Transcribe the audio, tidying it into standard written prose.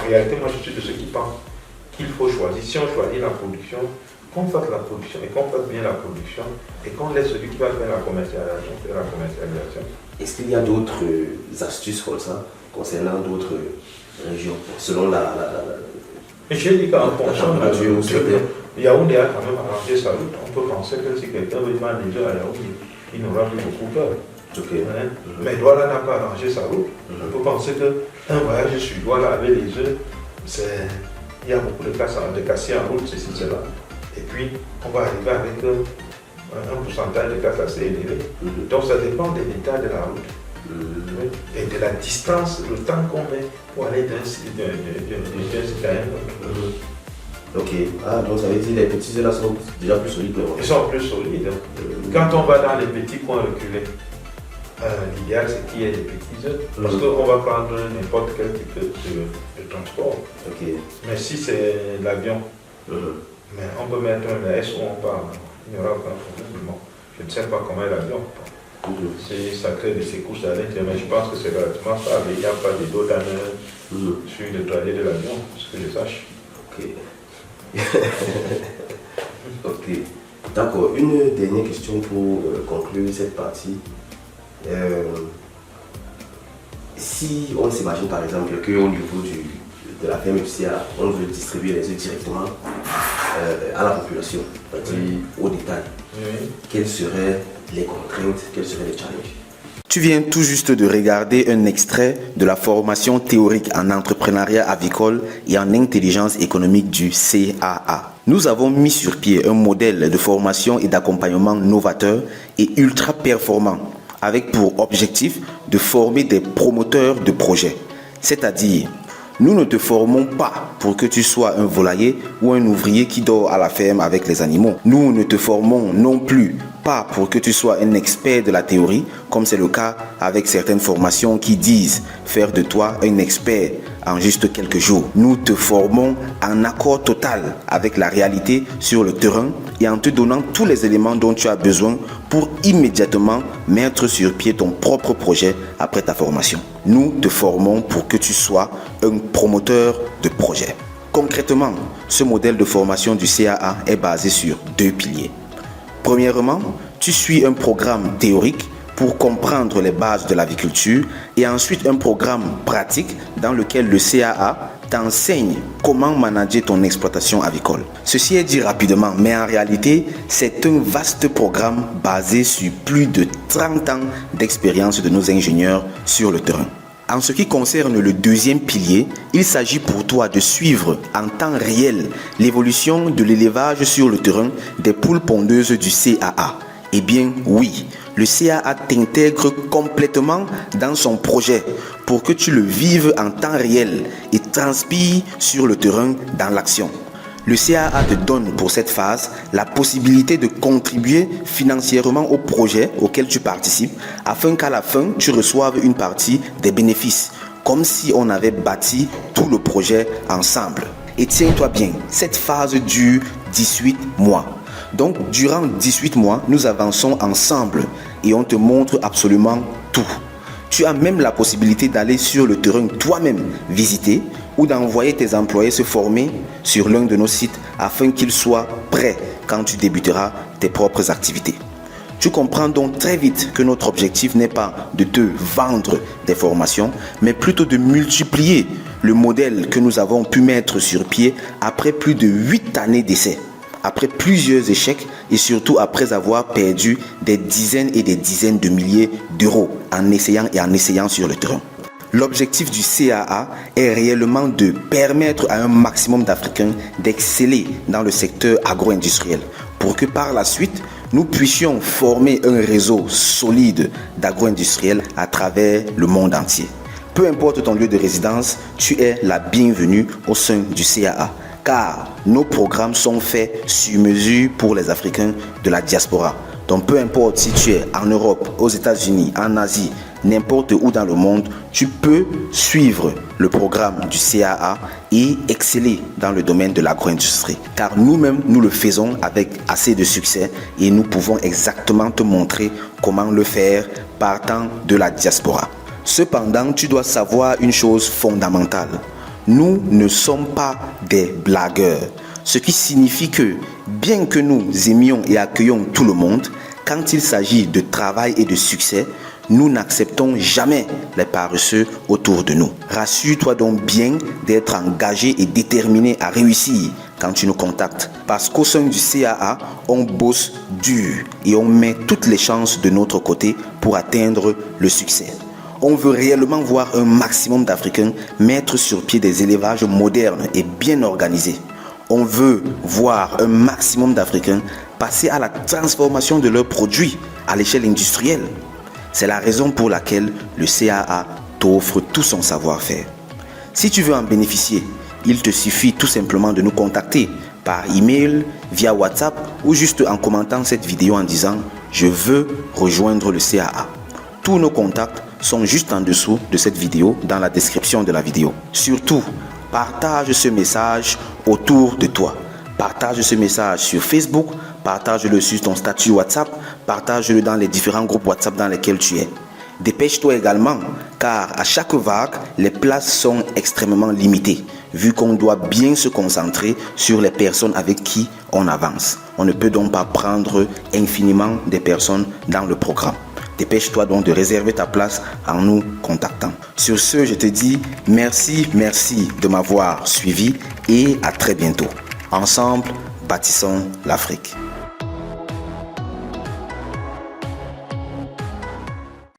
réalité, moi je suis de ceux qui pensent qu'il faut choisir. Si on choisit la production, qu'on fasse la production et qu'on fasse bien la production et qu'on laisse celui qui va faire la commercialisation faire la commercialisation. Est-ce qu'il y a d'autres astuces comme ça concernant d'autres régions selon J'ai dit qu'en fonction de Yaoundé a quand même arrangé sa route. On peut penser que si quelqu'un veut vendre des œufs à Yaoundé, il n'aura plus beaucoup peur. Okay. Mais Douala n'a pas arrangé sa route. On peut penser qu'un voyage sur Douala avec les œufs, il y a beaucoup de cassés en route, ceci, cela. Et puis, on va arriver avec un pourcentage de casse assez élevé. Donc, ça dépend des détails de la route. Et de la distance, le temps qu'on met pour aller d'un site à un autre. Ok. Ah, donc ça veut dire que les petits œufs là sont déjà plus solides. Ils sont plus solides. Quand on va dans les petits coins reculés, l'idéal c'est qu'il y ait des petits œufs. Parce qu'on va prendre n'importe quel type de transport. Okay. Mais si c'est l'avion, mais on peut mettre un S où on part, il n'y aura aucun problème. Je ne sais pas comment est l'avion. Ça crée des secousses à l'intérieur, mais je pense que c'est relativement stable. Il n'y a pas de dos d'honneur sur le toilette de l'avion, ce que je sache. Ok. Ok. D'accord. Une dernière question pour conclure cette partie. Si on s'imagine par exemple qu'au niveau de la ferme FCA, on veut distribuer les œufs directement à la population, c'est-à-dire au détail, quelles seraient les contraintes, quels seraient les challenges? Tu viens tout juste de regarder un extrait de la formation théorique en entrepreneuriat avicole et en intelligence économique du CAA. Nous avons mis sur pied un modèle de formation et d'accompagnement novateur et ultra performant, avec pour objectif de former des promoteurs de projets. C'est-à-dire, nous ne te formons pas pour que tu sois un volailler ou un ouvrier qui dort à la ferme avec les animaux. Nous ne te formons non plus pas pour que tu sois un expert de la théorie, comme c'est le cas avec certaines formations qui disent faire de toi un expert en juste quelques jours. Nous te formons en accord total avec la réalité sur le terrain et en te donnant tous les éléments dont tu as besoin pour immédiatement mettre sur pied ton propre projet après ta formation. Nous te formons pour que tu sois un promoteur de projet. Concrètement, ce modèle de formation du CAA est basé sur 2 piliers. Premièrement, tu suis un programme théorique pour comprendre les bases de l'aviculture et ensuite un programme pratique dans lequel le CAA t'enseigne comment manager ton exploitation avicole. Ceci est dit rapidement, mais en réalité, c'est un vaste programme basé sur plus de 30 ans d'expérience de nos ingénieurs sur le terrain. En ce qui concerne le 2e pilier, il s'agit pour toi de suivre en temps réel l'évolution de l'élevage sur le terrain des poules pondeuses du CAA. Eh bien oui, le CAA t'intègre complètement dans son projet pour que tu le vives en temps réel et transpires sur le terrain dans l'action. Le CAA te donne pour cette phase la possibilité de contribuer financièrement au projet auquel tu participes afin qu'à la fin, tu reçoives une partie des bénéfices, comme si on avait bâti tout le projet ensemble. Et tiens-toi bien, cette phase dure 18 mois. Donc, durant 18 mois, nous avançons ensemble et on te montre absolument tout. Tu as même la possibilité d'aller sur le terrain toi-même visiter ou d'envoyer tes employés se former sur l'un de nos sites afin qu'ils soient prêts quand tu débuteras tes propres activités. Tu comprends donc très vite que notre objectif n'est pas de te vendre des formations, mais plutôt de multiplier le modèle que nous avons pu mettre sur pied après plus de 8 années d'essai, après plusieurs échecs et surtout après avoir perdu des dizaines et des dizaines de milliers d'euros en essayant sur le terrain. L'objectif du CAA est réellement de permettre à un maximum d'Africains d'exceller dans le secteur agro-industriel pour que par la suite, nous puissions former un réseau solide d'agro-industriels à travers le monde entier. Peu importe ton lieu de résidence, tu es la bienvenue au sein du CAA car nos programmes sont faits sur mesure pour les Africains de la diaspora. Donc peu importe si tu es en Europe, aux États-Unis, en Asie, n'importe où dans le monde, tu peux suivre le programme du CAA et exceller dans le domaine de l'agro-industrie. Car nous-mêmes, nous le faisons avec assez de succès et nous pouvons exactement te montrer comment le faire partant de la diaspora. Cependant, tu dois savoir une chose fondamentale. nous ne sommes pas des blagueurs. Ce qui signifie que, bien que nous aimions et accueillons tout le monde, quand il s'agit de travail et de succès, nous n'acceptons jamais les paresseux autour de nous. Rassure-toi donc bien d'être engagé et déterminé à réussir quand tu nous contactes. Parce qu'au sein du CAA, on bosse dur et on met toutes les chances de notre côté pour atteindre le succès. On veut réellement voir un maximum d'Africains mettre sur pied des élevages modernes et bien organisés. On veut voir un maximum d'Africains passer à la transformation de leurs produits à l'échelle industrielle. C'est la raison pour laquelle le CAA t'offre tout son savoir-faire. Si tu veux en bénéficier, il te suffit tout simplement de nous contacter par email, via WhatsApp ou juste en commentant cette vidéo en disant « Je veux rejoindre le CAA ». Tous nos contacts sont juste en dessous de cette vidéo dans la description de la vidéo. Surtout, partage ce message autour de toi. Partage ce message sur Facebook, partage-le sur ton statut WhatsApp, partage-le dans les différents groupes WhatsApp dans lesquels tu es. Dépêche-toi également, car à chaque vague, les places sont extrêmement limitées, vu qu'on doit bien se concentrer sur les personnes avec qui on avance. On ne peut donc pas prendre infiniment des personnes dans le programme. Dépêche-toi donc de réserver ta place en nous contactant. Sur ce, je te dis merci de m'avoir suivi et à très bientôt. Ensemble, bâtissons l'Afrique.